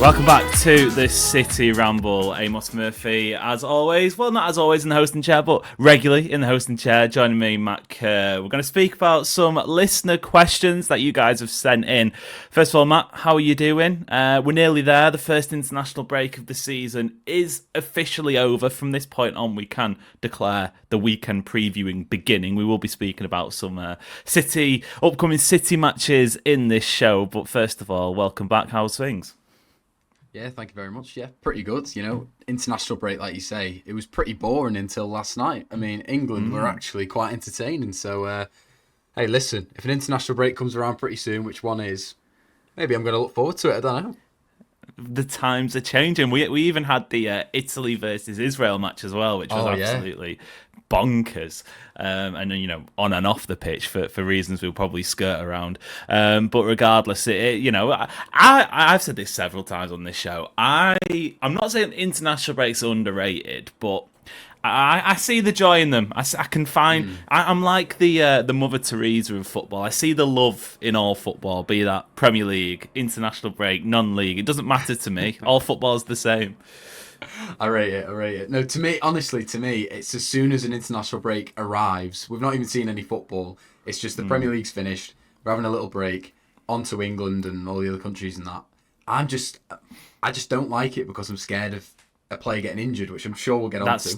Welcome back to the City Ramble. Amos Murphy, as always. Well, not as always in the hosting chair, but regularly in the hosting chair. Joining me, Matt Kerr. We're going to speak about some listener questions that you guys have sent in. First of all, Matt, how are you doing? We're nearly there. The first international break of the season is officially over. From this point on, we can declare the weekend previewing beginning. We will be speaking about some upcoming City matches in this show. But first of all, welcome back. How's things? Yeah, thank you very much. Yeah, pretty good. International break, like you say, it was pretty boring until last night. I mean, England were actually quite entertaining. So, hey, listen, if an international break comes around pretty soon, which one is, maybe I'm going to look forward to it. I don't know. The times are changing. We even had the Italy versus Israel match as well, which was absolutely bonkers. And then, on and off the pitch for reasons we'll probably skirt around. But regardless, I've said this several times on this show. I'm not saying international breaks are underrated, but I see the joy in them. I can find. I'm like the Mother Teresa of football. I see the love in all football, be that Premier League, international break, non-league. It doesn't matter to me. All football is the same. I rate it. No, honestly, it's as soon as an international break arrives, we've not even seen any football. It's just the Premier League's finished. We're having a little break. On to England and all the other countries and that. I just don't like it because I'm scared of a player getting injured, which I'm sure we'll get onto.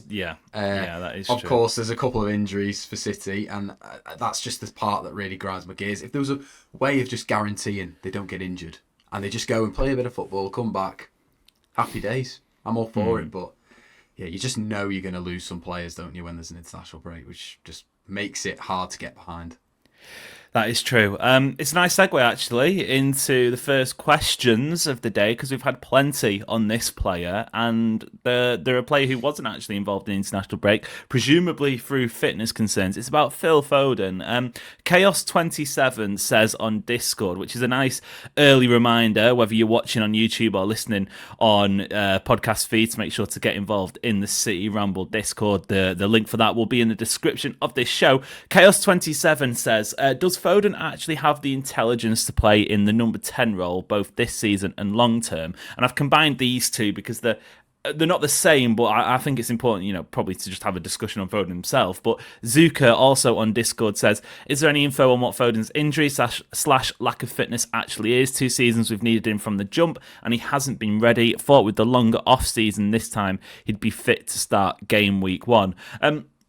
That is of true. course, there's a couple of injuries for City, and that's just the part that really grinds my gears. If there was a way of just guaranteeing they don't get injured, and they just go and play a bit of football, come back, happy days. I'm all for it, but yeah, you just know you're going to lose some players, don't you, when there's an international break, which just makes it hard to get behind. That is true. It's a nice segue, actually, into the first questions of the day, because we've had plenty on this player, and they're a player who wasn't actually involved in the international break, presumably through fitness concerns. It's about Phil Foden. Chaos27 says on Discord, which is a nice early reminder, whether you're watching on YouTube or listening on podcast feed, to make sure to get involved in the City Ramble Discord. The link for that will be in the description of this show. Chaos27 says, does Foden actually have the intelligence to play in the number 10 role both this season and long term? And I've combined these two because they're not the same, but I think it's important, probably to just have a discussion on Foden himself. But Zuka also on Discord says, is there any info on what Foden's injury slash lack of fitness actually is? 2 seasons we've needed him from the jump and he hasn't been ready. Thought with the longer off season this time he'd be fit to start game week 1.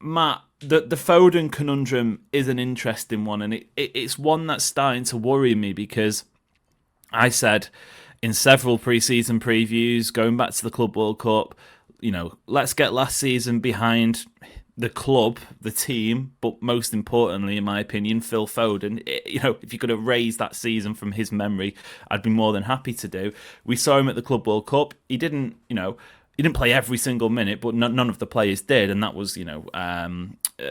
Matt, the Foden conundrum is an interesting one, and it's one that's starting to worry me, because I said in several pre-season previews, going back to the Club World Cup, let's get last season behind the club, the team, but most importantly, in my opinion, Phil Foden. If you could erase that season from his memory, I'd be more than happy to do. We saw him at the Club World Cup. He didn't play every single minute, but none of the players did, and that was,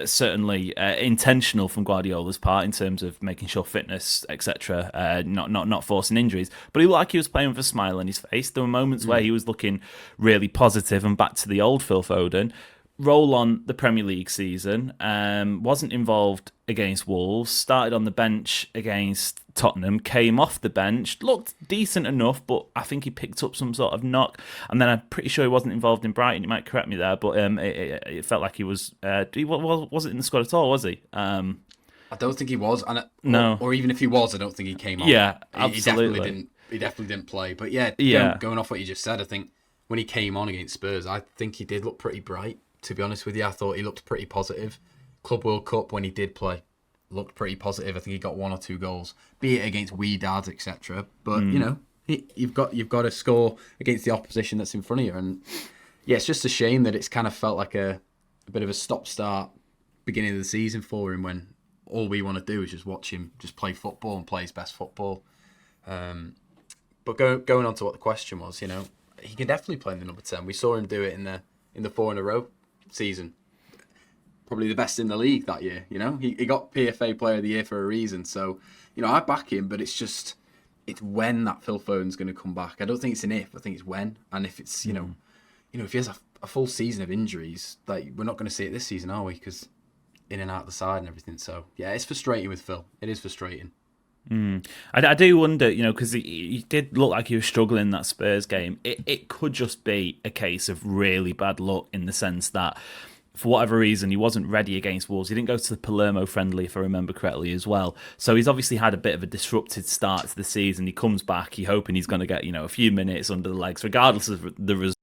certainly intentional from Guardiola's part in terms of making sure fitness, etc., not forcing injuries. But he looked like he was playing with a smile on his face. There were moments where he was looking really positive, and back to the old Phil Foden. Roll on the Premier League season, wasn't involved against Wolves, started on the bench against Tottenham, came off the bench, looked decent enough, but I think he picked up some sort of knock, and then I'm pretty sure he wasn't involved in Brighton. You might correct me there, but it felt like he wasn't in the squad at all, was he? I don't think he was, no. Or even if he was, I don't think he came on. Yeah, absolutely. He definitely didn't play. But going off what you just said, I think when he came on against Spurs, I think he did look pretty bright. To be honest with you, I thought he looked pretty positive. Club World Cup, when he did play, looked pretty positive. I think he got 1 or 2 goals, be it against wee dads, etc. But you've got to score against the opposition that's in front of you, and it's just a shame that it's kind of felt like a bit of a stop-start beginning of the season for him, when all we want to do is just watch him just play football and play his best football. But going on to what the question was, he can definitely play in the number 10. We saw him do it in the 4 in a row season. Probably the best in the league that year, He got PFA Player of the Year for a reason. So, I back him, but it's when that Phil Foden's going to come back. I don't think it's an if, I think it's when. And if it's, if he has a full season of injuries, like, we're not going to see it this season, are we? Because in and out the side and everything. So, yeah, it's frustrating with Phil. It is frustrating. I do wonder, because he did look like he was struggling in that Spurs game. It could just be a case of really bad luck in the sense that, for whatever reason, he wasn't ready against Wolves. He didn't go to the Palermo friendly, if I remember correctly, as well. So he's obviously had a bit of a disrupted start to the season. He comes back, he hoping he's going to get, a few minutes under the legs, regardless of the result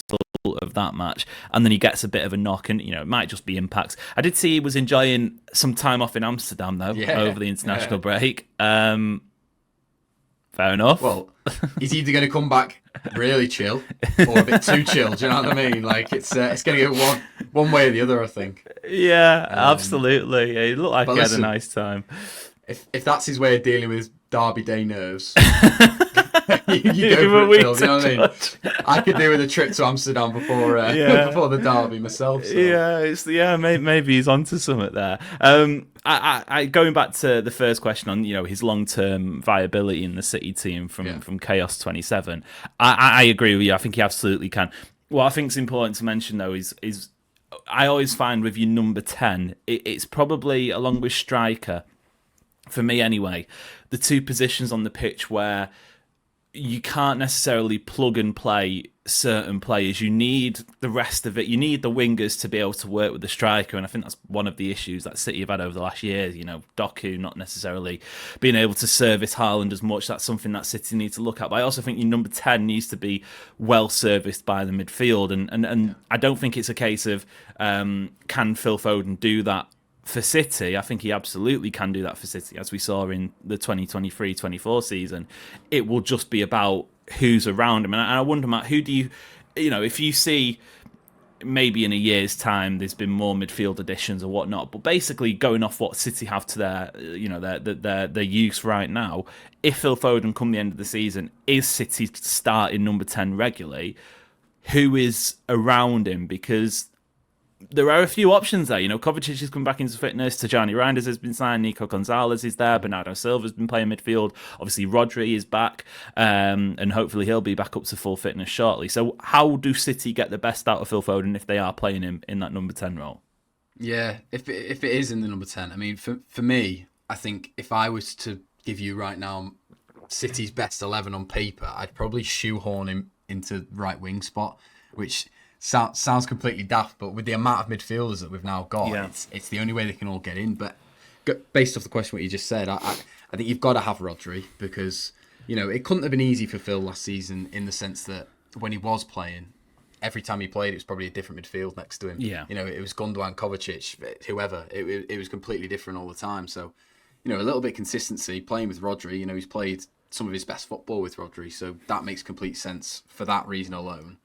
of that match, and then he gets a bit of a knock, and it might just be impacts. I did see he was enjoying some time off in Amsterdam though, over the international break. Fair enough. Well, he's either going to come back really chill or a bit too chill. Do you know what I mean? Like it's going to go one way or the other, I think. Yeah, absolutely. It looked like he had a nice time. If that's his way of dealing with Derby Day nerves, you go for it, Phil. You know what I mean? I could do with a trip to Amsterdam before the Derby myself. So. Maybe he's onto something there. I going back to the first question on his long-term viability in the City team from Chaos 27. I agree with you. I think he absolutely can. What I think is important to mention though is I always find with your number 10, it's probably along with striker, for me anyway, the two positions on the pitch where you can't necessarily plug and play certain players. You need the rest of it. You need the wingers to be able to work with the striker, and I think that's one of the issues that City have had over the last year. Doku not necessarily being able to service Haaland as much. That's something that City need to look at. But I also think your number 10 needs to be well serviced by the midfield, and I don't think it's a case of can Phil Foden do that for City. I think he absolutely can do that for City, as we saw in the 2023-24 season. It will just be about who's around him. And I wonder, Matt, who do you, if you see maybe in a year's time there's been more midfield additions or whatnot, but basically going off what City have to their use right now, if Phil Foden come the end of the season is City starting number 10 regularly, who is around him? Because there are a few options there. Kovacic has come back into fitness. Tijani Reinders has been signed. Nico Gonzalez is there. Bernardo Silva's been playing midfield. Obviously, Rodri is back, and hopefully he'll be back up to full fitness shortly. So how do City get the best out of Phil Foden if they are playing him in that number 10 role? Yeah, if it is in the number 10, I mean, for me, I think if I was to give you right now City's best 11 on paper, I'd probably shoehorn him into right wing spot, which sounds completely daft, but with the amount of midfielders that we've now got, it's the only way they can all get in. But based off the question what you just said, I think you've got to have Rodri, because it couldn't have been easy for Phil last season, in the sense that when he was playing, every time he played, it was probably a different midfield next to him. Yeah, it was Gundogan, Kovacic, whoever. It was completely different all the time. So a little bit of consistency playing with Rodri. He's played some of his best football with Rodri, so that makes complete sense for that reason alone.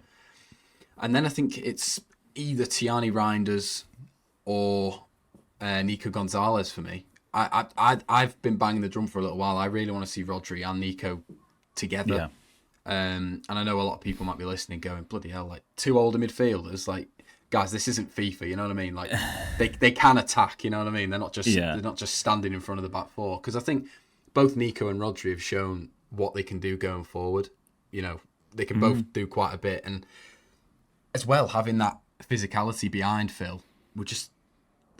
And then I think it's either Tijani Reinders or Nico Gonzalez for me. I've been banging the drum for a little while. I really want to see Rodri and Nico together. Yeah. And I know a lot of people might be listening going, bloody hell, like two older midfielders. Like, guys, this isn't FIFA, you know what I mean? Like, they can attack, you know what I mean? They're not just standing in front of the back four. Because I think both Nico and Rodri have shown what they can do going forward. They can both do quite a bit. And as well, having that physicality behind Phil, would just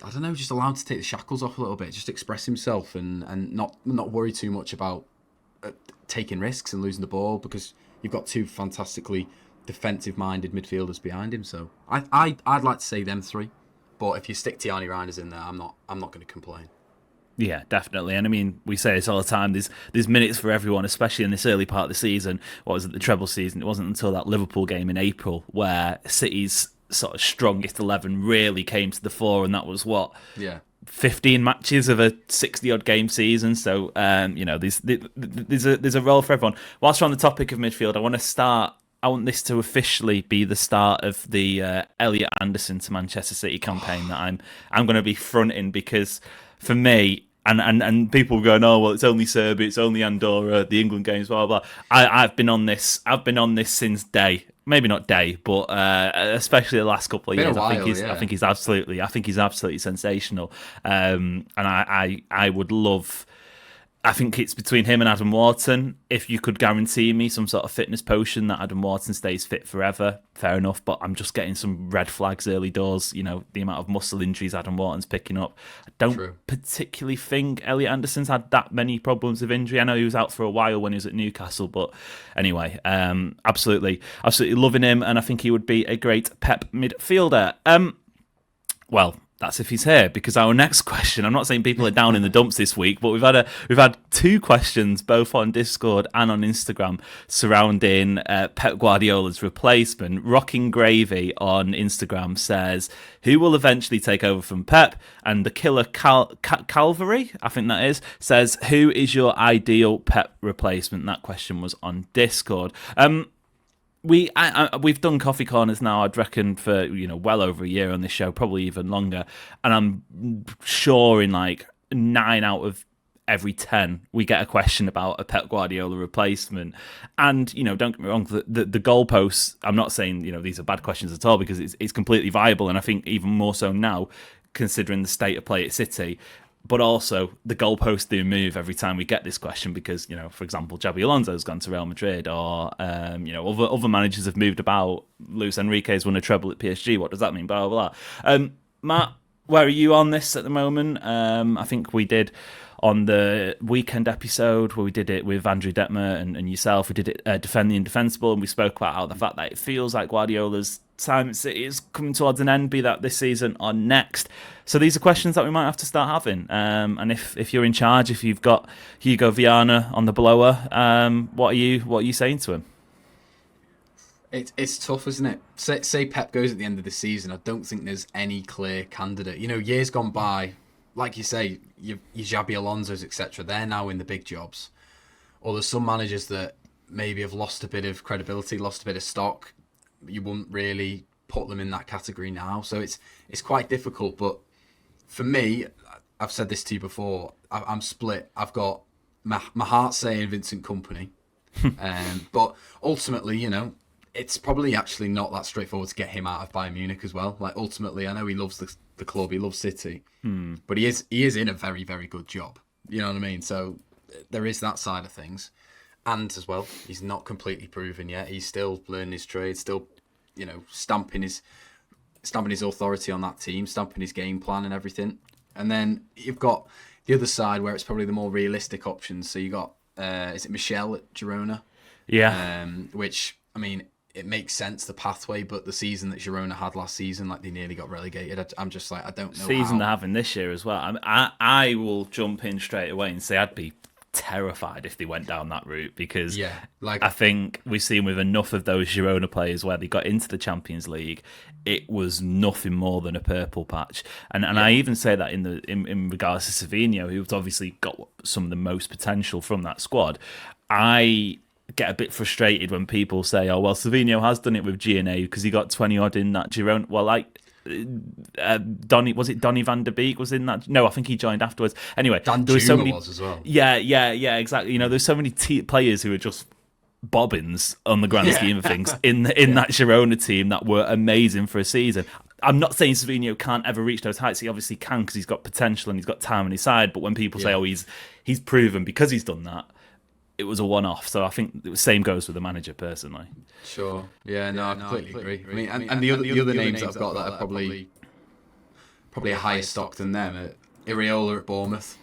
allowed to take the shackles off a little bit, just express himself and not worry too much about taking risks and losing the ball, because you've got two fantastically defensive-minded midfielders behind him. So I'd like to say them three, but if you stick Tijani Reinders in there, I'm not going to complain. Yeah, definitely. And I mean, we say this all the time, there's minutes for everyone, especially in this early part of the season. What was it, the treble season? It wasn't until that Liverpool game in April where City's sort of strongest 11 really came to the fore, and that was 15 matches of a 60-odd game season. So there's a role for everyone. Whilst we're on the topic of midfield, I want this to officially be the start of the Elliot Anderson to Manchester City campaign that I'm going to be fronting, because for me, and people going, oh well, it's only Serbia, it's only Andorra, the England games, blah blah blah. I've been on this since day, maybe not day, but especially the last couple of years. I think he's absolutely sensational. And I would love I think it's between him and Adam Wharton. If you could guarantee me some sort of fitness potion that Adam Wharton stays fit forever, fair enough. But I'm just getting some red flags early doors. You know, the amount of muscle injuries Adam Wharton's picking up. I don't particularly think Elliot Anderson's had that many problems of injury. I know he was out for a while when he was at Newcastle, but anyway, absolutely loving him, and I think he would be a great Pep midfielder. Well, that's if he's here, because our next question, I'm not saying people are down in the dumps this week, but we've had two questions both on Discord and on Instagram surrounding Pep Guardiola's replacement. Rocking Gravy on Instagram says, who will eventually take over from Pep? And the Killer Calvary, I think that is, says, who is your ideal Pep replacement? That question was on Discord. We've done coffee corners now, I'd reckon, for well over a year on this show, probably even longer, and I'm sure in like 9 out of every 10 we get a question about a Pep Guardiola replacement. And don't get me wrong, the goalposts, I'm not saying these are bad questions at all, because it's completely viable, and I think even more so now considering the state of play at City. But also, the goalposts do move every time we get this question because, for example, Xabi Alonso's gone to Real Madrid, or, other managers have moved about. Luis Enrique's won a treble at PSG. What does that mean? Blah, blah, blah. Matt, where are you on this at the moment? I think we did on the weekend episode where we did it with Andrew Detmer and yourself. We did it Defend the Indefensible, and we spoke about how the fact that it feels like Guardiola's time at City is coming towards an end, be that this season or next. So these are questions that we might have to start having. And if you're in charge, if you've got Hugo Viana on the blower, what are you saying to him? It's tough, isn't it? Say Pep goes at the end of the season, I don't think there's any clear candidate. Years gone by, like you say, your Xabi Alonso's, etc., they're now in the big jobs. Or there's some managers that maybe have lost a bit of credibility, lost a bit of stock. You wouldn't really put them in that category now. So it's quite difficult. But for me, I've said this to you before, I'm split. I've got my heart saying Vincent Kompany. But ultimately, it's probably actually not that straightforward to get him out of Bayern Munich as well. Like, ultimately, I know he loves the club, he loves City, but he is in a very, very good job. You know what I mean? So there is that side of things. And as well, he's not completely proven yet. He's still learning his trade, still, stamping his authority on that team, stamping his game plan and everything. And then you've got the other side where it's probably the more realistic options. So you got, is it Michel at Girona? Yeah. Which, I mean, it makes sense, the pathway, but the season that Girona had last season, like, they nearly got relegated. I'm just like, I don't know. Season they're having this year as well. I will jump in straight away and say I'd be terrified if they went down that route, because I think we've seen with enough of those Girona players where they got into the Champions League, it was nothing more than a purple patch. And I even say that in regards to Savinho, who's obviously got some of the most potential from that squad. I get a bit frustrated when people say, oh, well, Savinho has done it with GNA because he got 20 odd in that Girona. Well, Donny van der Beek was in that? No, I think he joined afterwards. Anyway, Dan there were so many. Was as well. Yeah, exactly. There's so many players who are just bobbins on the grand scheme of things in that Girona team that were amazing for a season. I'm not saying Savinho can't ever reach those heights. He obviously can, because he's got potential and he's got time on his side. But when people say, oh, he's proven because he's done that, it was a one-off. So I think the same goes with the manager, personally. Sure. Yeah, no, I completely agree. I mean, and the other names I've got that are probably a higher stock than them. Iraola at Bournemouth,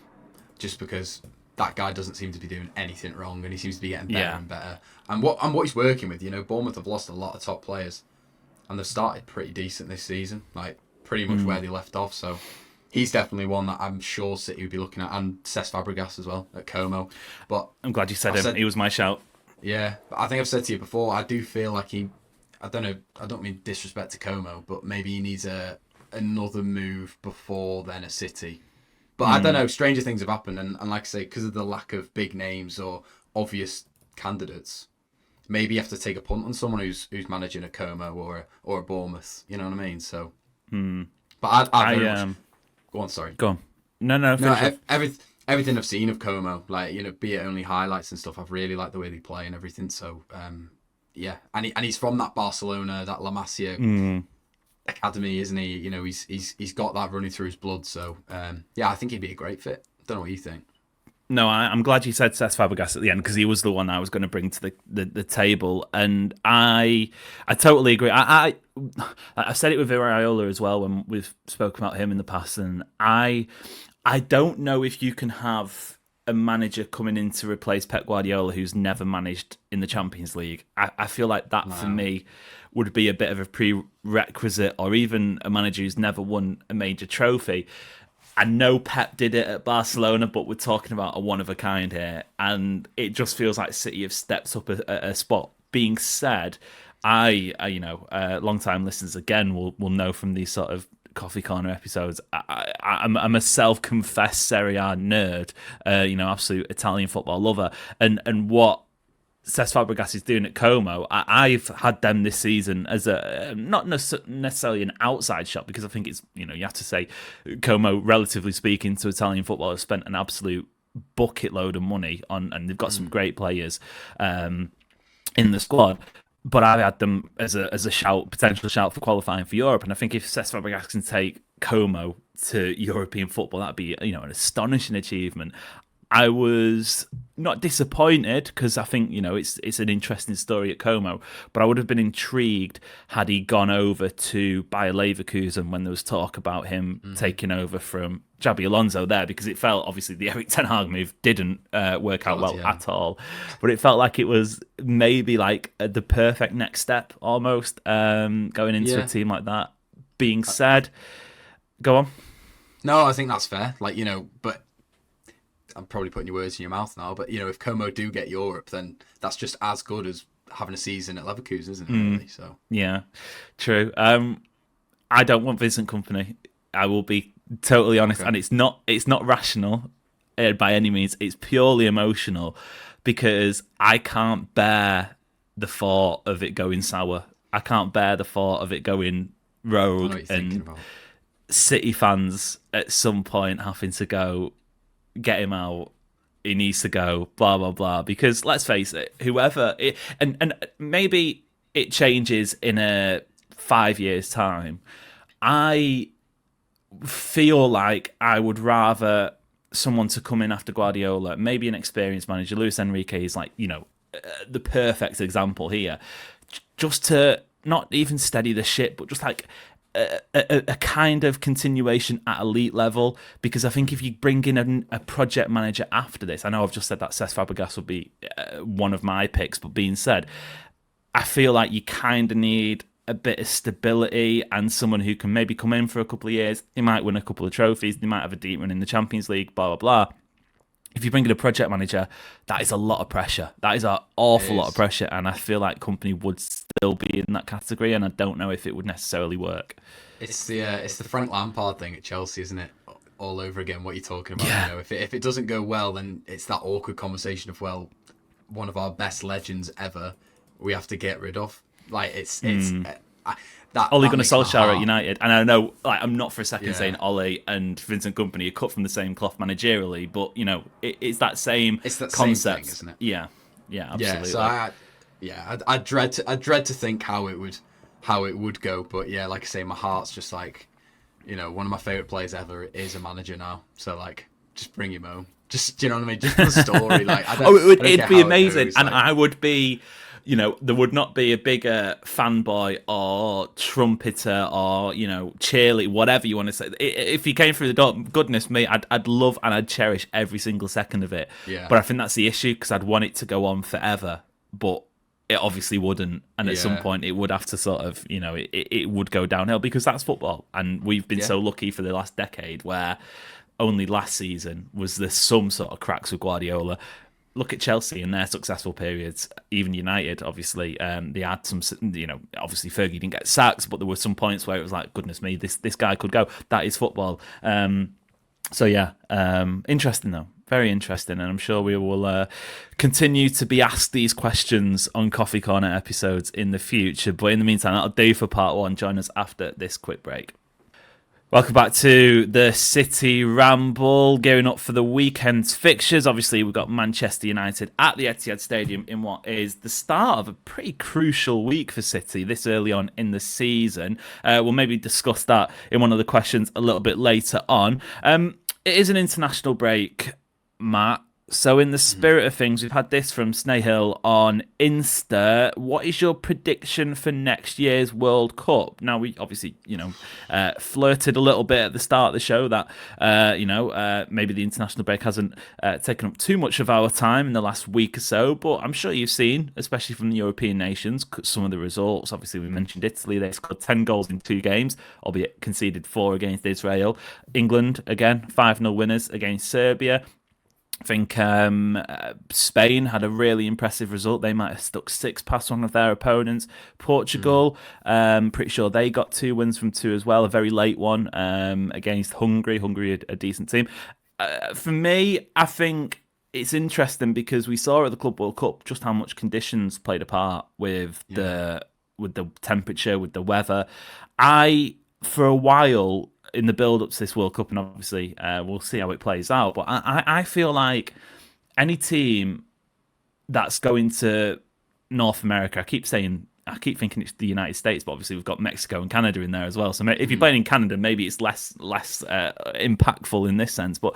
just because that guy doesn't seem to be doing anything wrong, and he seems to be getting better and better. And what he's working with, Bournemouth have lost a lot of top players, and they've started pretty decent this season, like pretty much where they left off. So he's definitely one that I'm sure City would be looking at, and Cesc Fabregas as well at Como. But I'm glad you said him. He was my shout. Yeah, but I think I've said to you before, I do feel like I don't know, I don't mean disrespect to Como, but maybe he needs another move before then at City. But I don't know, stranger things have happened, and like I say, because of the lack of big names or obvious candidates, maybe you have to take a punt on someone who's managing a Como or a Bournemouth. You know what I mean? So, but I very much. Go on, sorry. Go on. No. Everything I've seen of Como, like, be it only highlights and stuff, I've really liked the way they play and everything. So, yeah, and he's from that Barcelona, that La Masia academy, isn't he? He's got that running through his blood. So, yeah, I think he'd be a great fit. Don't know what you think. No, I'm glad you said Cesc Fabregas at the end because he was the one I was going to bring to the table, and I totally agree. I've said it with Iraola as well when we've spoken about him in the past, and I don't know if you can have a manager coming in to replace Pep Guardiola who's never managed in the Champions League. I feel like that for me would be a bit of a prerequisite, or even a manager who's never won a major trophy. I know Pep did it at Barcelona, but we're talking about a one of a kind here, and it just feels like City have stepped up a spot. Being said, long time listeners again will know from these sort of Coffee Corner episodes. I'm a self-confessed Serie A nerd, absolute Italian football lover, and what Cesc Fabregas is doing at Como, I've had them this season as a not necessarily an outside shot, because I think it's, you have to say Como, relatively speaking to Italian football, has spent an absolute bucket load of money on, and they've got some great players in the squad. But I've had them as a potential shout for qualifying for Europe, and I think if Cesc Fabregas can take Como to European football, that'd be an astonishing achievement. I was not disappointed because I think it's an interesting story at Como, but I would have been intrigued had he gone over to Bayer Leverkusen when there was talk about him taking over from Xabi Alonso there, because it felt, obviously the Erik ten Hag move didn't work out well at all, but it felt like it was maybe like the perfect next step almost, going into a team like that. Being said, go on. No, I think that's fair. But I'm probably putting your words in your mouth now, but if Como do get Europe, then that's just as good as having a season at Leverkusen, isn't it? Really? So yeah, true. I don't want Vincent Kompany. I will be totally honest, and it's not rational by any means. It's purely emotional, because I can't bear the thought of it going sour. I can't bear the thought of it going rogue, and City fans at some point having to go, get him out, he needs to go, blah blah blah, because let's face it, and maybe it changes in a 5 years time. I feel like I would rather someone to come in after Guardiola, maybe an experienced manager. Luis Enrique is the perfect example here, just to not even steady the ship, but just like a kind of continuation at elite level. Because I think if you bring in a project manager after this, I know I've just said that Cesc Fabregas would be one of my picks, but being said, I feel like you kind of need a bit of stability and someone who can maybe come in for a couple of years. They might win a couple of trophies, they might have a deep run in the Champions League, blah, blah, blah. If you bring in a project manager, that is a lot of pressure. That is an awful lot of pressure, and I feel like Kompany would still be in that category, and I don't know if it would necessarily work. It's the Frank Lampard thing at Chelsea, isn't it? All over again, what you're talking about. Yeah. If it doesn't go well, then it's that awkward conversation of, well, one of our best legends ever, we have to get rid of. Ole Gunnar Solskjaer at United, and I know, I'm not for a second saying Ole and Vincent Kompany are cut from the same cloth managerially, but it's that same concept, same thing, isn't it? Yeah, absolutely. Yeah, so I dread to think how it would go, but yeah, like I say, my heart's just like, one of my favorite players ever is a manager now, so just bring him home. Just, do you know what I mean? Just the story, it'd be amazing, and I would be. There would not be a bigger fanboy or trumpeter or, cheerleader, whatever you want to say. If he came through the door, goodness me, I'd love and I'd cherish every single second of it. Yeah. But I think that's the issue, because I'd want it to go on forever. But it obviously wouldn't. And at some point, it would have to sort of, it would go downhill, because that's football. And we've been so lucky for the last decade, where only last season was there some sort of cracks with Guardiola. Look at Chelsea and their successful periods. Even United, obviously, they had some. Obviously Fergie didn't get sacked, but there were some points where it was like, goodness me, this guy could go. That is football. Interesting though, very interesting, and I'm sure we will continue to be asked these questions on Coffee Corner episodes in the future. But in the meantime, that'll do for part one. Join us after this quick break. Welcome back to the City Ramble, gearing up for the weekend's fixtures. Obviously, we've got Manchester United at the Etihad Stadium in what is the start of a pretty crucial week for City this early on in the season. We'll maybe discuss that in one of the questions a little bit later on. It is an international break, Matt. So, in the spirit of things, we've had this from Snahill on Insta. What is your prediction for next year's World Cup? Now, we obviously, flirted a little bit at the start of the show that, maybe the international break hasn't taken up too much of our time in the last week or so. But I'm sure you've seen, especially from the European nations, some of the results. Obviously, we mentioned Italy. They scored 10 goals in 2 games, albeit conceded 4 against Israel. England, again, 5-0 winners against Serbia. I think Spain had a really impressive result. They might have stuck 6 past one of their opponents. Portugal, pretty sure they got 2 wins from 2 as well. A very late one against Hungary. Hungary, a decent team. For me, I think it's interesting because we saw at the Club World Cup just how much conditions played a part with the temperature, with the weather. For a while, in the build-up to this World Cup, and obviously we'll see how it plays out, but I feel like any team that's going to North America, I keep thinking it's the United States, but obviously we've got Mexico and Canada in there as well. So if you're playing in Canada, maybe it's less impactful in this sense. But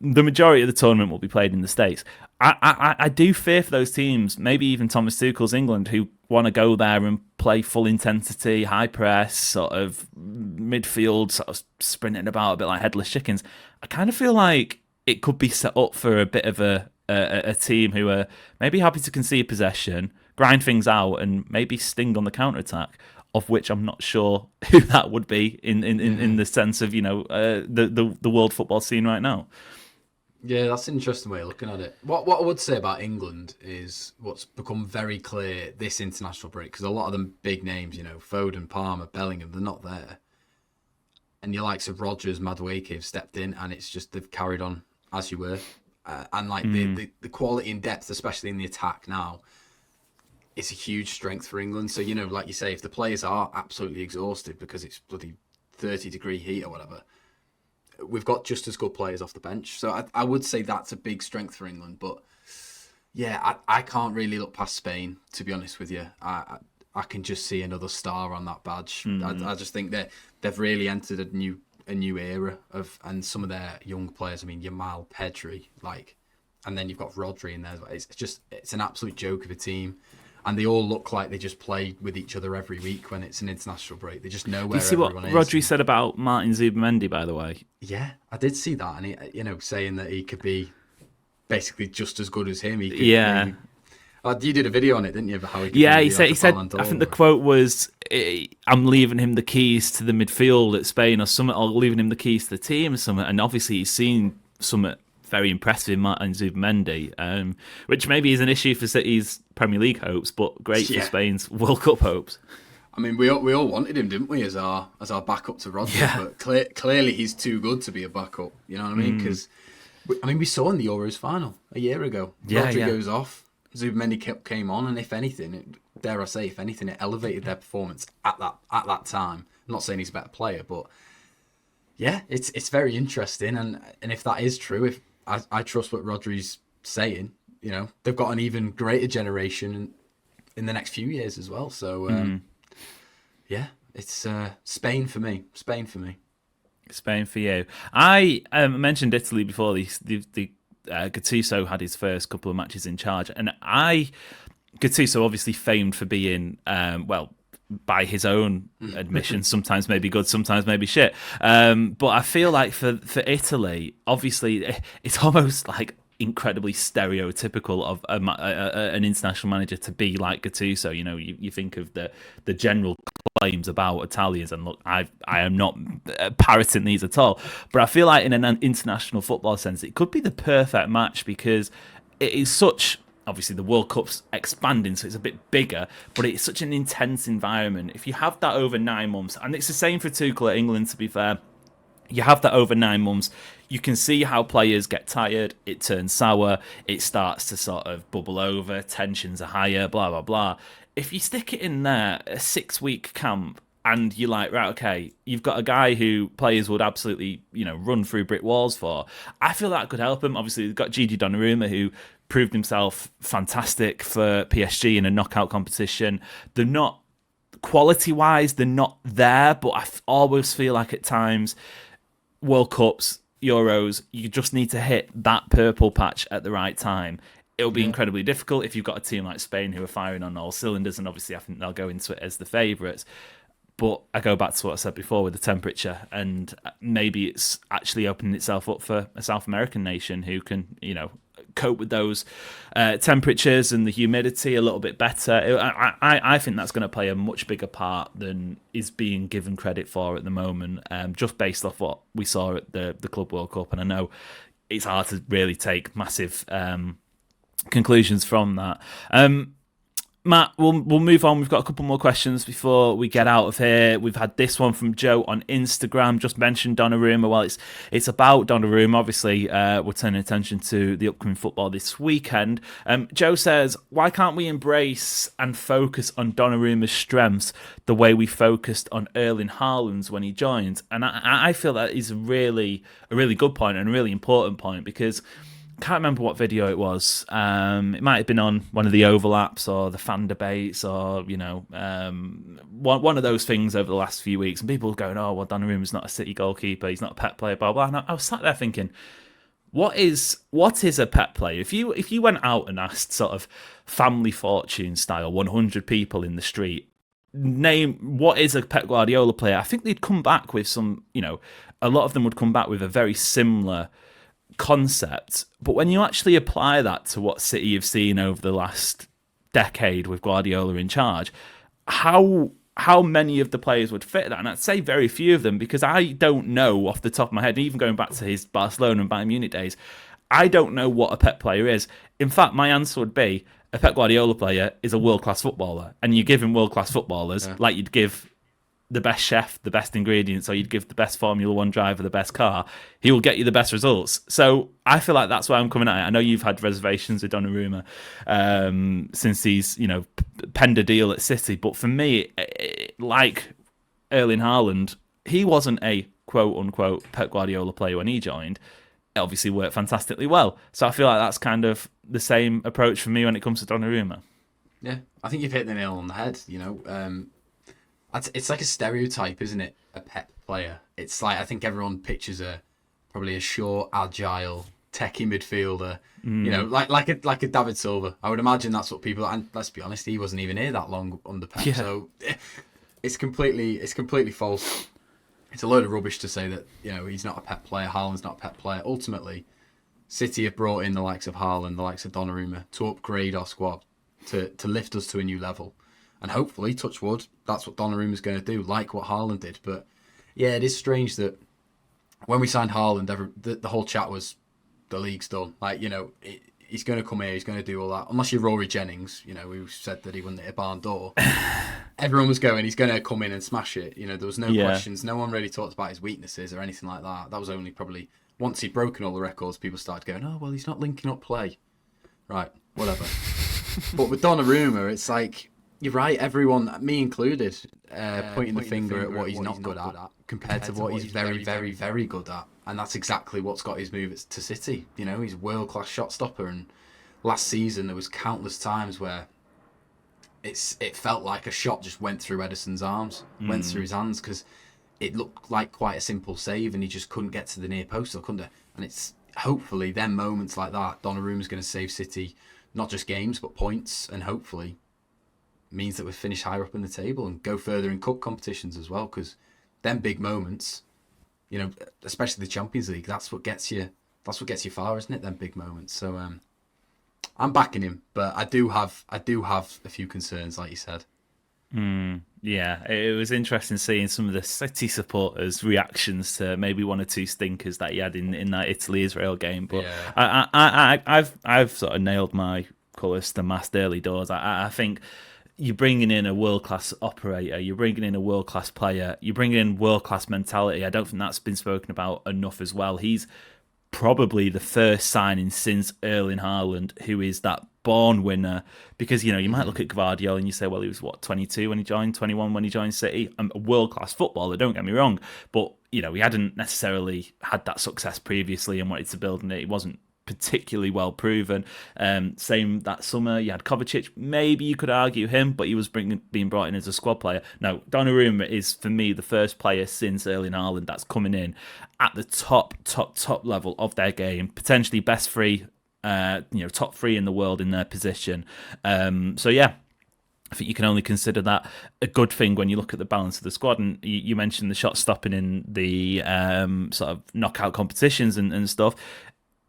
the majority of the tournament will be played in the States. I do fear for those teams, maybe even Thomas Tuchel's England, who want to go there and play full intensity, high press, sort of midfield, sort of sprinting about a bit like headless chickens. I kind of feel like it could be set up for a bit of a team who are maybe happy to concede possession, grind things out, and maybe sting on the counter-attack, of which I'm not sure who that would be in the sense of, the world football scene right now. Yeah, that's an interesting way of looking at it. What I would say about England is what's become very clear this international break, because a lot of them big names, Foden, Palmer, Bellingham, they're not there. And your likes of Rodgers, Madueke have stepped in, and it's just they've carried on as you were. And the quality and depth, especially in the attack now, it's a huge strength for England. So, like you say, if the players are absolutely exhausted because it's bloody 30-degree heat or whatever, we've got just as good players off the bench. So I would say that's a big strength for England. But, yeah, I can't really look past Spain, to be honest with you. I can just see another star on that badge. I just think that they've really entered a new era and some of their young players. I mean, Yamal, Pedri, and then you've got Rodri in there. It's an absolute joke of a team. And they all look like they just play with each other every week when it's an international break. They just know where everyone is. Do you see what Rodri said about Martin Zubimendi, by the way? Yeah, I did see that. And he, saying that he could be basically just as good as him. You did a video on it, didn't you? How he said, I think the quote was, I'm leaving him the keys to the midfield at Spain or something, or leaving him the keys to the team or something. And obviously he's seen something very impressive in Martin Zubimendi, which maybe is an issue for City's Premier League hopes, but great for Spain's World Cup hopes. I mean, we all wanted him, didn't we, as our backup to Rodri? But clearly he's too good to be a backup. You know what I mean? Because we saw in the Euros final a year ago. Rodri goes off, Zubimendi came on, and if anything, it elevated their performance at that time. I'm not saying he's a better player, but yeah, it's very interesting. And if that is true, if I trust what Rodri's saying, they've got an even greater generation in the next few years as well. So, it's Spain for me. Spain for you. I mentioned Italy before. The Gattuso had his first couple of matches in charge, and Gattuso obviously famed for being by his own admission, sometimes maybe good, sometimes maybe shit. But I feel like for Italy, obviously, it's almost like incredibly stereotypical of an international manager to be like Gattuso. You think of the general claims about Italians, and look, I am not parroting these at all, but I feel like in an international football sense, it could be the perfect match because it is such. Obviously, the World Cup's expanding, so it's a bit bigger, but it's such an intense environment. If you have that over 9 months, and it's the same for Tuchel at England, to be fair, you have that over 9 months, you can see how players get tired, it turns sour, it starts to sort of bubble over, tensions are higher, blah, blah, blah. If you stick it in there, a 6-week camp, and you're like, right, okay, you've got a guy who players would absolutely, run through brick walls for. I feel that could help him. Obviously, we've got Gigi Donnarumma, who proved himself fantastic for PSG in a knockout competition. They're not, quality-wise, they're not there, but I always feel like at times World Cups, Euros, you just need to hit that purple patch at the right time. It'll be incredibly difficult if you've got a team like Spain who are firing on all cylinders, and obviously I think they'll go into it as the favourites. But I go back to what I said before with the temperature, and maybe it's actually opening itself up for a South American nation who can, cope with those temperatures and the humidity a little bit better. I think that's going to play a much bigger part than is being given credit for at the moment, just based off what we saw at the Club World Cup. And I know it's hard to really take massive conclusions from that. Matt, we'll move on. We've got a couple more questions before we get out of here. We've had this one from Joe on Instagram. Just mentioned Donnarumma. Well, it's about Donnarumma. Obviously, we're turning attention to the upcoming football this weekend. Joe says, why can't we embrace and focus on Donnarumma's strengths the way we focused on Erling Haaland's when he joined? And I feel that is a really good point and a really important point, because can't remember what video it was. It might have been on one of the overlaps or the fan debates, or one of those things over the last few weeks. And people were going, "Oh, well, Donnarumma's not a City goalkeeper. He's not a Pep player." Blah blah. And I was sat there thinking, what is a Pep player? If you went out and asked sort of family fortune style 100 people in the street, name what is a Pep Guardiola player, I think they'd come back with some. A lot of them would come back with a very similar concept. But when you actually apply that to what City have seen over the last decade with Guardiola in charge, how many of the players would fit that? And I'd say very few of them, because I don't know off the top of my head, even going back to his Barcelona and Bayern Munich days, I don't know what a Pep player is. In fact, my answer would be a Pep Guardiola player is a world-class footballer. And you give him world-class footballers like you'd give the best chef the best ingredients, or you'd give the best Formula One driver the best car. He will get you the best results. So I feel like that's why I'm coming at it. I know you've had reservations with Donnarumma since he's penned a deal at City, but for me, like Erling Haaland, he wasn't a quote unquote Pep Guardiola player when he joined. It obviously worked fantastically well. So I feel like that's kind of the same approach for me when it comes to Donnarumma. Yeah, I think you've hit the nail on the head. It's like a stereotype, isn't it? A Pep player. It's like, I think everyone pictures probably a short, agile, techie midfielder. Like a David Silva. I would imagine that's what people. And let's be honest, he wasn't even here that long under Pep. Yeah. So it's completely false. It's a load of rubbish to say that he's not a Pep player. Haaland's not a Pep player. Ultimately, City have brought in the likes of Haaland, the likes of Donnarumma to upgrade our squad, to lift us to a new level. And hopefully, touch wood, that's what Donnarumma's going to do, like what Haaland did. But yeah, it is strange that when we signed Haaland, the whole chat was the league's done. Like, he's going to come here, he's going to do all that. Unless you're Rory Jennings, who said that he wouldn't hit a barn door. Everyone was going, he's going to come in and smash it. There was no questions. No one really talked about his weaknesses or anything like that. That was only probably once he'd broken all the records, people started going, oh, well, he's not linking up play. Right, whatever. But with Donnarumma, it's like, you're right, everyone, me included, pointing the finger at what he's not good at compared to what he's very, very, very good at. And that's exactly what's got his move to City. He's a world-class shot stopper. And last season, there was countless times where it felt like a shot just went through Ederson's arms, went through his hands, because it looked like quite a simple save and he just couldn't get to the near post, or couldn't. And it's hopefully them moments like that, Donnarumma's going to save City, not just games, but points, and hopefully means that we finish higher up in the table and go further in cup competitions as well, because them big moments, especially the Champions League, that's what gets you far, isn't it? Them big moments. So I'm backing him, but I do have a few concerns, like you said. Yeah, it was interesting seeing some of the City supporters' reactions to maybe one or two stinkers that he had in that Italy-Israel game. But yeah. I've sort of nailed my colours to the mast early doors. I think you're bringing in a world-class operator, you're bringing in a world-class player, you're bringing in world-class mentality. I don't think that's been spoken about enough as well. He's probably the first signing since Erling Haaland who is that born winner, because you might look at Guardiola and you say, well, he was 22 when he joined, 21 when he joined City, a world-class footballer, don't get me wrong, but he hadn't necessarily had that success previously and wanted to build on it. He wasn't particularly well proven. Same that summer, you had Kovacic. Maybe you could argue him, but he was being brought in as a squad player. No, Donnarumma is, for me, the first player since Erling Haaland that's coming in at the top level of their game, potentially best three, top three in the world in their position. So yeah, I think you can only consider that a good thing when you look at the balance of the squad. And you mentioned the shot stopping in the sort of knockout competitions and stuff.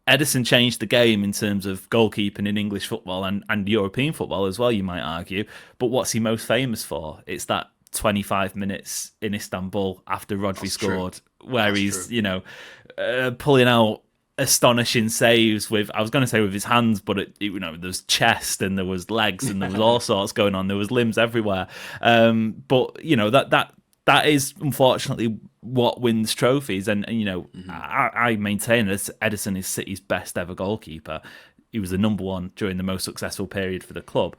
Ederson changed the game in terms of goalkeeping in English football and European football as well, you might argue. But what's he most famous for? It's that 25 minutes in Istanbul after Rodri scored, where he's, pulling out astonishing saves with, I was going to say with his hands, but there was chest and there was legs and there was all sorts going on. There was limbs everywhere. But that is unfortunately what wins trophies. And I maintain that Ederson is City's best ever goalkeeper. He was the number one during the most successful period for the club.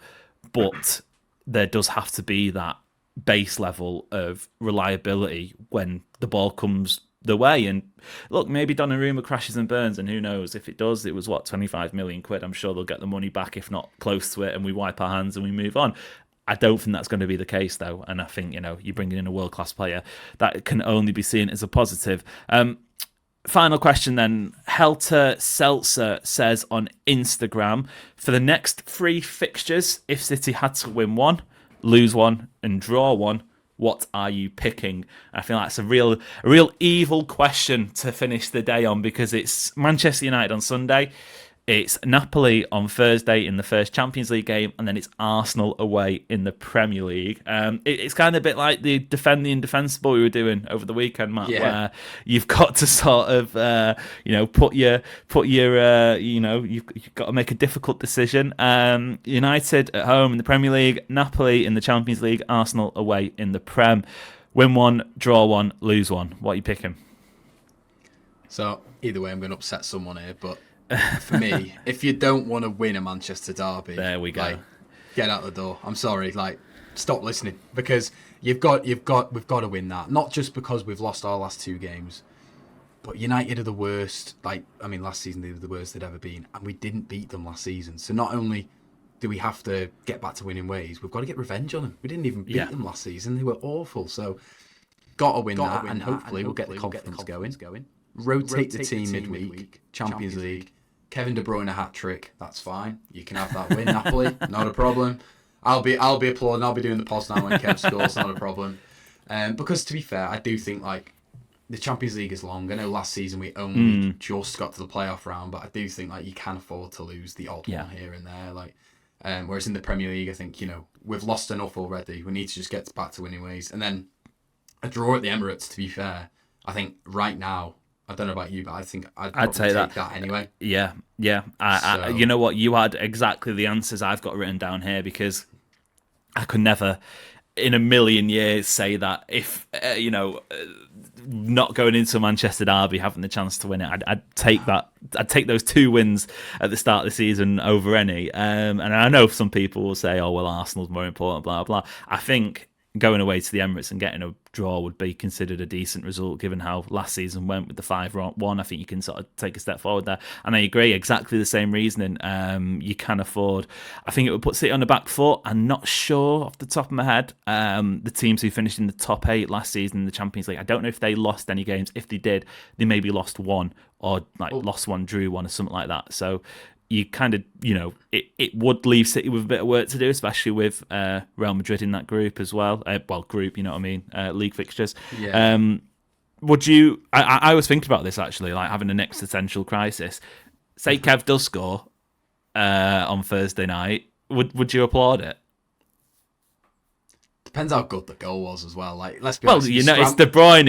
But there does have to be that base level of reliability when the ball comes the way. And look, maybe Donnarumma crashes and burns, and who knows if it does. It was 25 million quid. I'm sure they'll get the money back, if not close to it, and we wipe our hands and we move on. I don't think that's going to be the case though, and I think you're bringing in a world-class player that can only be seen as a positive. Final question then. Helter Seltzer says on Instagram, for the next 3 fixtures, if City had to win one, lose one and draw one, what are you picking? I feel like it's a real evil question to finish the day on, because it's Manchester United on Sunday, it's Napoli on Thursday in the first Champions League game, and then it's Arsenal away in the Premier League. It's kind of a bit like the defend the indefensible we were doing over the weekend, Matt, where you've got to sort of, you've got to make a difficult decision. United at home in the Premier League, Napoli in the Champions League, Arsenal away in the Prem. Win one, draw one, lose one. What are you picking? So either way, I'm going to upset someone here, but for me, if you don't want to win a Manchester derby, there we go. Get out the door. I'm sorry. Stop listening, because we've got to win that. Not just because we've lost our last 2 games, but United are the worst. Last season they were the worst they'd ever been, and we didn't beat them last season. So not only do we have to get back to winning ways, we've got to get revenge on them. We didn't even beat them last season. They were awful. So got to win that, and hopefully we'll get the confidence going. Rotate the team midweek, Champions League. Kevin De Bruyne a hat-trick, that's fine. You can have that win, Napoli, not a problem. I'll be applauding, I'll be doing the pause now when Kev scores, not a problem. Because to be fair, I do think the Champions League is long. I know last season we only just got to the playoff round, but I do think you can afford to lose the odd one here and there. Whereas in the Premier League, I think, we've lost enough already. We need to just get back to winning ways. And then a draw at the Emirates, to be fair, I think right now, I don't know about you, but I think I'd take that anyway. Yeah. You know what? You had exactly the answers I've got written down here, because I could never in a million years say that if, not going into Manchester derby, having the chance to win it, I'd take that. I'd take those 2 wins at the start of the season over any. And I know some people will say, oh, well, Arsenal's more important, blah, blah. I think going away to the Emirates and getting a draw would be considered a decent result, given how last season went with the 5-1. I think you can sort of take a step forward there. And I agree, exactly the same reasoning. You can afford. I think it would put City on the back foot. I'm not sure off the top of my head. The teams who finished in the top 8 last season in the Champions League, I don't know if they lost any games. If they did, they maybe lost one, or lost one, drew one, or something like that. So you kind of, it would leave City with a bit of work to do, especially with Real Madrid in that group as well. Group, you know what I mean? League fixtures. Yeah. Would you, I was thinking about this actually, having an existential crisis. Say Kev does score on Thursday night, would you applaud it? Depends how good the goal was as well. Let's be honest. It's De Bruyne.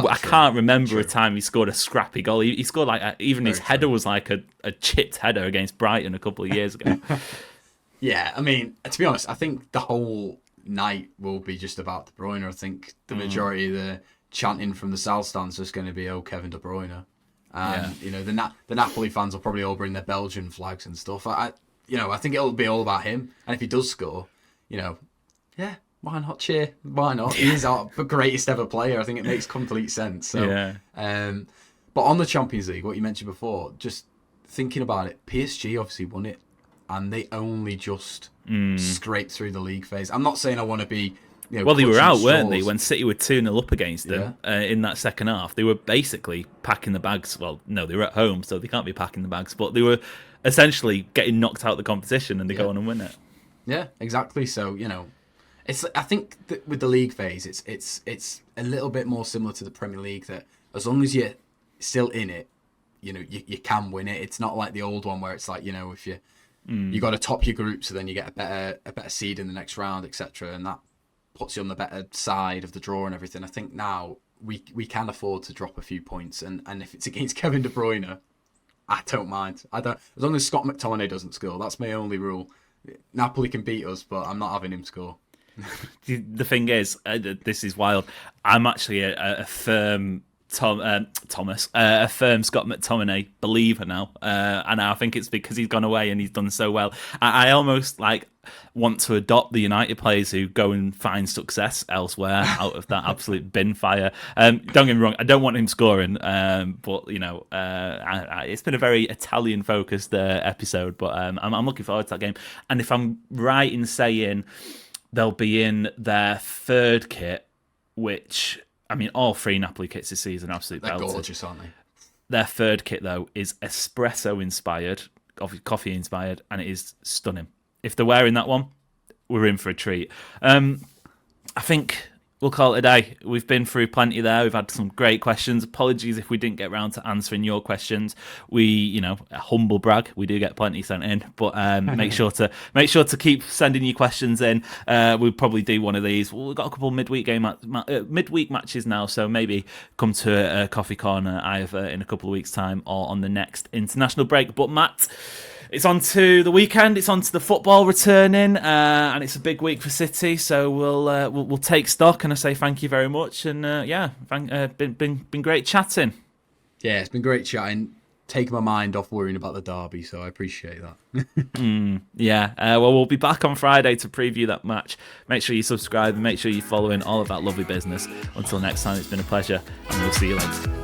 I can't remember a time he scored a scrappy goal. He scored even his header was a chipped header against Brighton a couple of years ago. Yeah, to be honest, I think the whole night will be just about De Bruyne. I think the majority of the chanting from the South stands is going to be, "Oh, Kevin De Bruyne," and the Napoli fans will probably all bring their Belgian flags and stuff. I think it'll be all about him. And if he does score, yeah. Why not cheer? Why not? He is our greatest ever player. I think it makes complete sense. So, but on the Champions League, what you mentioned before, just thinking about it, PSG obviously won it, and they only just scraped through the league phase. I'm not saying I want to be, well, they were out, weren't they, when City were 2-0 up against them in that second half. They were basically packing the bags. Well, no, they were at home, so they can't be packing the bags, but they were essentially getting knocked out of the competition, and they go on and win it. Yeah, exactly. So, I think that with the league phase, it's a little bit more similar to the Premier League, that as long as you're still in it, you can win it. It's not like the old one where it's like, if you got to top your group, so then you get a better seed in the next round, etc., and that puts you on the better side of the draw and everything. I think now we can afford to drop a few points, and if it's against Kevin De Bruyne, I don't mind. As long as Scott McTominay doesn't score, that's my only rule. Napoli can beat us, but I'm not having him score. The thing is, this is wild. I'm actually a firm a firm Scott McTominay believer now, and I think it's because he's gone away and he's done so well. I almost want to adopt the United players who go and find success elsewhere out of that absolute bin fire. Don't get me wrong, I don't want him scoring, but it's been a very Italian focused episode, but I'm looking forward to that game. And if I'm right in saying they'll be in their third kit, which, I mean, all 3 Napoli kits this season are absolutely belted. They're gorgeous, aren't they? Their third kit, though, is espresso inspired, coffee inspired, and it is stunning. If they're wearing that one, we're in for a treat. I think we'll call it a day. We've been through plenty there. We've had some great questions. Apologies if we didn't get around to answering your questions. We, a humble brag, we do get plenty sent in, but make sure to keep sending your questions in. We'll probably do one of these. We've got a couple midweek matches now, so maybe come to a coffee corner either in a couple of weeks' time or on the next international break. But Matt, it's on to the weekend. It's on to the football returning, and it's a big week for City. So we'll take stock, and I say thank you very much. And been great chatting. Yeah, it's been great chatting. Taking my mind off worrying about the derby, so I appreciate that. Well, we'll be back on Friday to preview that match. Make sure you subscribe and make sure you're following all of that lovely business. Until next time, it's been a pleasure, and we'll see you later.